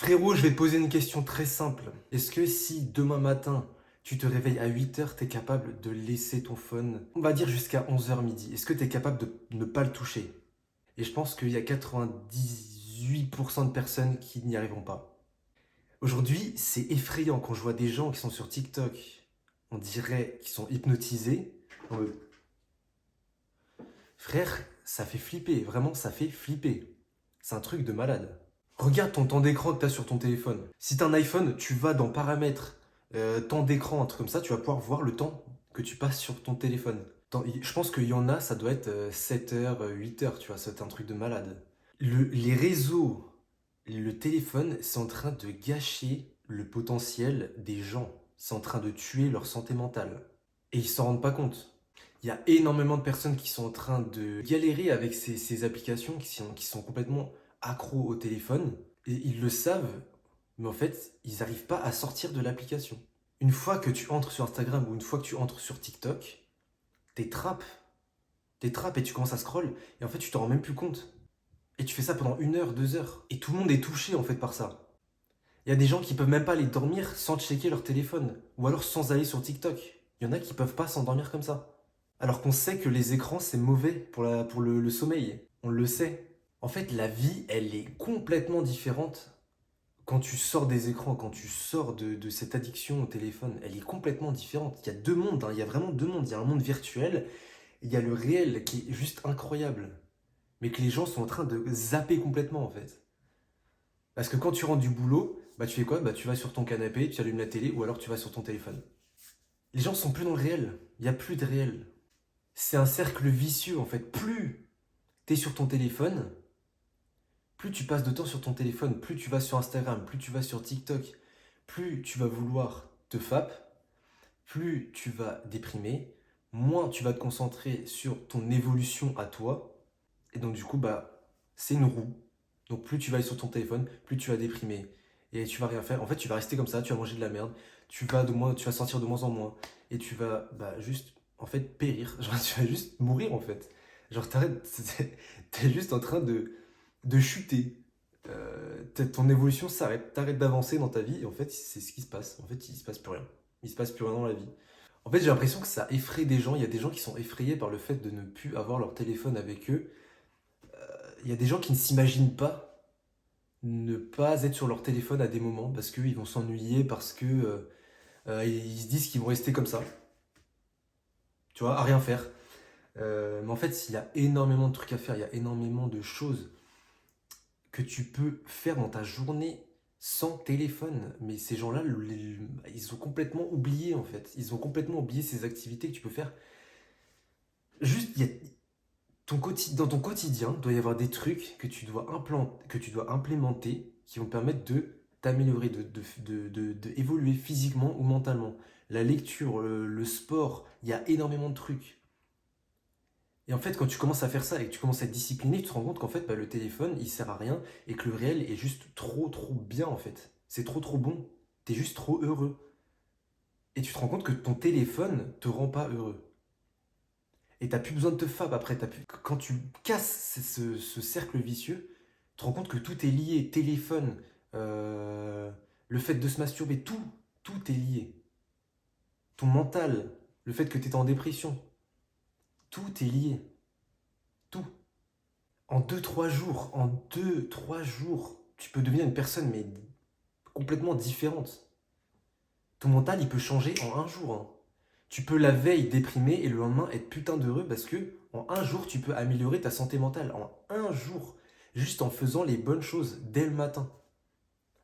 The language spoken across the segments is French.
Frérot, je vais te poser une question très simple. Est-ce que si demain matin, tu te réveilles à 8 heures, tu es capable de laisser ton phone, on va dire jusqu'à 11 heures midi, est-ce que tu es capable de ne pas le toucher? Et je pense qu'il y a 98% de personnes qui n'y arriveront pas. Aujourd'hui, c'est effrayant quand je vois des gens qui sont sur TikTok, on dirait qu'ils sont hypnotisés. En mode, frère, ça fait flipper, vraiment, ça fait flipper. C'est un truc de malade. Regarde ton temps d'écran que tu as sur ton téléphone. Si tu as un iPhone, tu vas dans paramètres, temps d'écran, un truc comme ça, tu vas pouvoir voir le temps que tu passes sur ton téléphone. Je pense qu'il y en a, ça doit être 7 heures, 8 heures, tu vois, c'est un truc de malade. Les réseaux, le téléphone, c'est en train de gâcher le potentiel des gens. C'est en train de tuer leur santé mentale. Et ils s'en rendent pas compte. Il y a énormément de personnes qui sont en train de galérer avec ces applications, qui sont complètement accros au téléphone. Et ils le savent, mais en fait, ils n'arrivent pas à sortir de l'application. Une fois que tu entres sur Instagram ou une fois que tu entres sur TikTok, t'es trappes. T'es trappes et tu commences à scroll. Et en fait, tu t'en rends même plus compte. Et tu fais ça pendant 1 heure, 2 heures. Et tout le monde est touché en fait par ça. Il y a des gens qui peuvent même pas aller dormir sans checker leur téléphone. Ou alors sans aller sur TikTok. Il y en a qui peuvent pas s'endormir comme ça. Alors qu'on sait que les écrans, c'est mauvais pour le sommeil. On le sait. En fait, la vie, elle est complètement différente quand tu sors des écrans, quand tu sors de cette addiction au téléphone. Elle est complètement différente. Il y a deux mondes, hein, il y a vraiment deux mondes. Il y a un monde virtuel, et il y a le réel qui est juste incroyable. Mais que les gens sont en train de zapper complètement, en fait. Parce que quand tu rentres du boulot, bah tu fais quoi? Bah tu vas sur ton canapé, tu allumes la télé, ou alors tu vas sur ton téléphone. Les gens sont plus dans le réel. Il n'y a plus de réel. C'est un cercle vicieux en fait. Plus tu es sur ton téléphone, plus tu passes de temps sur ton téléphone, plus tu vas sur Instagram, plus tu vas sur TikTok, plus tu vas vouloir te fap, plus tu vas déprimer, moins tu vas te concentrer sur ton évolution à toi. Et donc du coup, bah, c'est une roue. Donc plus tu vas aller sur ton téléphone, plus tu vas déprimer. Et tu vas rien faire. En fait, tu vas rester comme ça, tu vas manger de la merde, tu vas sortir de moins en moins. Et tu vas bah, juste, en fait, périr. Genre, tu vas juste mourir, en fait. Genre, t'es juste en train de chuter. Ton évolution s'arrête. T'arrêtes d'avancer dans ta vie. Et en fait, c'est ce qui se passe. En fait, il se passe plus rien. Il se passe plus rien dans la vie. En fait, j'ai l'impression que ça effraie des gens. Il y a des gens qui sont effrayés par le fait de ne plus avoir leur téléphone avec eux. Il y a des gens qui ne s'imaginent pas ne pas être sur leur téléphone à des moments parce qu'ils vont s'ennuyer, parce que ils se disent qu'ils vont rester comme ça, tu vois, à rien faire. Mais en fait, il y a énormément de trucs à faire, il y a énormément de choses que tu peux faire dans ta journée sans téléphone. Mais ces gens-là, ils ont complètement oublié en fait. Ils ont complètement oublié ces activités que tu peux faire. Juste, dans ton quotidien, il doit y avoir des trucs que tu dois implémenter qui vont te permettre de t'améliorer, de évoluer physiquement ou mentalement. La lecture, le sport, il y a énormément de trucs. Et en fait, quand tu commences à faire ça et que tu commences à être discipliné, tu te rends compte qu'en fait, bah, le téléphone, il sert à rien et que le réel est juste trop, trop bien en fait. C'est trop, trop bon. T'es juste trop heureux. Et tu te rends compte que ton téléphone te rend pas heureux. Et t'as plus besoin de te fab après. Quand tu casses ce cercle vicieux, tu te rends compte que tout est lié. Téléphone, euh, le fait de se masturber, tout est lié. Ton mental, le fait que tu es en dépression, tout est lié. Tout. En deux trois jours, tu peux devenir une personne mais complètement différente. Ton mental, il peut changer en un jour, hein. Tu peux la veille déprimer et le lendemain être putain d'heureux parce que en un jour, tu peux améliorer ta santé mentale. En un jour. Juste en faisant les bonnes choses dès le matin.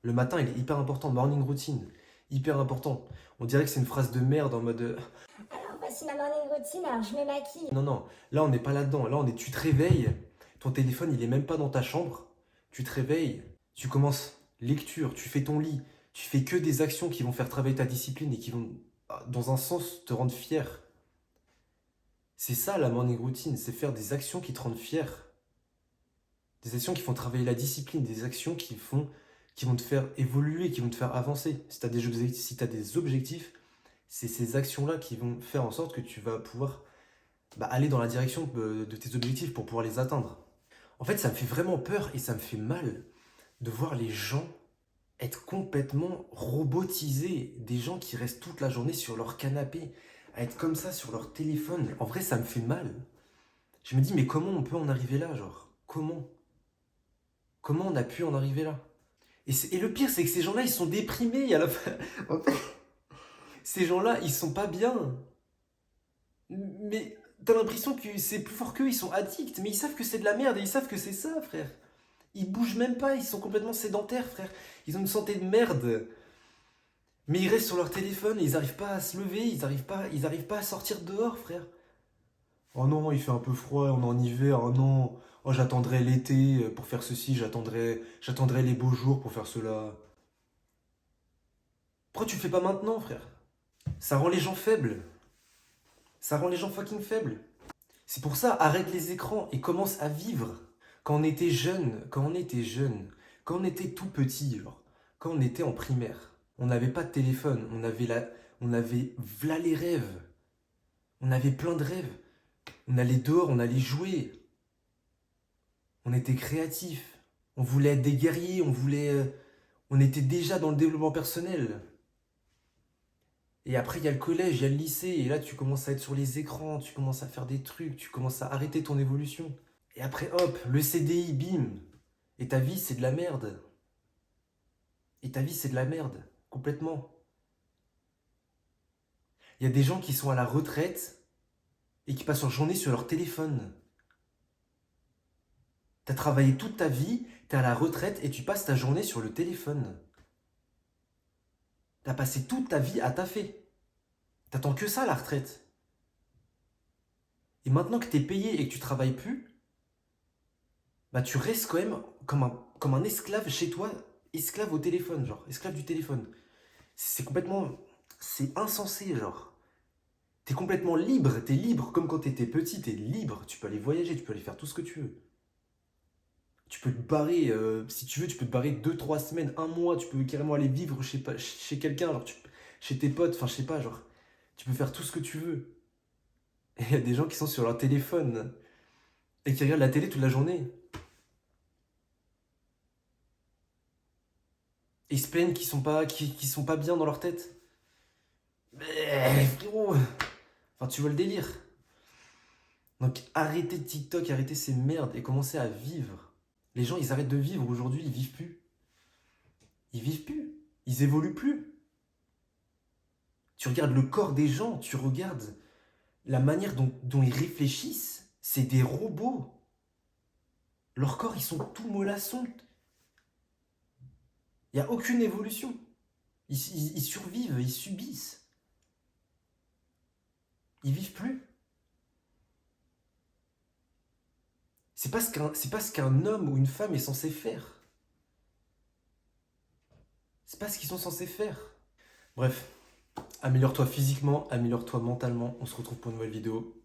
Le matin, il est hyper important. Morning routine. Hyper important. On dirait que c'est une phrase de merde en mode Alors voici ma morning routine, alors je me maquille. non, non, là on n'est pas là-dedans. Là, tu te réveilles. Ton téléphone, il est même pas dans ta chambre. Tu te réveilles. Tu commences lecture. Tu fais ton lit. Tu fais que des actions qui vont faire travailler ta discipline et qui vont, dans un sens, te rendre fier. C'est ça la morning routine, c'est faire des actions qui te rendent fier. Des actions qui font travailler la discipline, des actions qui vont te faire évoluer, qui vont te faire avancer. Si t'as des objectifs, c'est ces actions-là qui vont faire en sorte que tu vas pouvoir bah, aller dans la direction de tes objectifs pour pouvoir les atteindre. En fait, ça me fait vraiment peur et ça me fait mal de voir les gens être complètement robotisés, des gens qui restent toute la journée sur leur canapé, à être comme ça sur leur téléphone. En vrai, ça me fait mal. Je me dis, mais comment on peut en arriver là, genre? Comment? Comment on a pu en arriver là? Et le pire, c'est que ces gens-là, ils sont déprimés à la fin. En fait, ces gens-là, ils sont pas bien. Mais t'as l'impression que c'est plus fort qu'eux, ils sont addicts, mais ils savent que c'est de la merde et ils savent que c'est ça, frère. Ils bougent même pas, ils sont complètement sédentaires, frère. Ils ont une santé de merde. Mais ils restent sur leur téléphone et ils arrivent pas à se lever, ils arrivent pas à sortir dehors, frère. Oh non, il fait un peu froid, on est en hiver, oh non. Oh, j'attendrai l'été pour faire ceci, j'attendrai les beaux jours pour faire cela. Pourquoi tu le fais pas maintenant, frère? Ça rend les gens faibles. Ça rend les gens fucking faibles. C'est pour ça, arrête les écrans et commence à vivre. Quand on était tout petit, genre, quand on était en primaire, on n'avait pas de téléphone, on avait v'là les rêves. On avait plein de rêves. On allait dehors, on allait jouer. On était créatifs. On voulait être des guerriers, on était déjà dans le développement personnel. Et après, il y a le collège, il y a le lycée, et là, tu commences à être sur les écrans, tu commences à faire des trucs, tu commences à arrêter ton évolution. Et après, hop, le CDI, bim. Et ta vie, c'est de la merde. Et ta vie, c'est de la merde. Complètement. Il y a des gens qui sont à la retraite et qui passent leur journée sur leur téléphone. T'as travaillé toute ta vie, t'es à la retraite et tu passes ta journée sur le téléphone. T'as passé toute ta vie à taffer. T'attends que ça, la retraite. Et maintenant que t'es payé et que tu travailles plus, bah tu restes quand même comme un esclave chez toi, esclave au téléphone, genre, esclave du téléphone. C'est complètement... C'est insensé, genre. T'es complètement libre, t'es libre, comme quand t'étais petit, t'es libre. Tu peux aller voyager, tu peux aller faire tout ce que tu veux. Tu peux te barrer, si tu veux, tu peux te barrer 2, 3 semaines, un mois, tu peux carrément aller vivre chez quelqu'un, genre, chez tes potes, enfin je sais pas, genre, tu peux faire tout ce que tu veux. Et il y a des gens qui sont sur leur téléphone et qui regardent la télé toute la journée. Et ils se plaignent qu'ils sont pas bien dans leur tête. Mais frérot, enfin tu vois le délire. Donc arrêtez TikTok, arrêtez ces merdes et commencez à vivre. Les gens, ils arrêtent de vivre aujourd'hui, ils vivent plus. Ils vivent plus. Ils évoluent plus. Tu regardes le corps des gens, tu regardes la manière dont ils réfléchissent. C'est des robots. Leurs corps, ils sont tout mollassons. Il n'y a aucune évolution. Ils survivent, ils subissent. Ils vivent plus. C'est pas ce qu'un homme ou une femme est censé faire. C'est pas ce qu'ils sont censés faire. Bref, améliore-toi physiquement, améliore-toi mentalement. On se retrouve pour une nouvelle vidéo.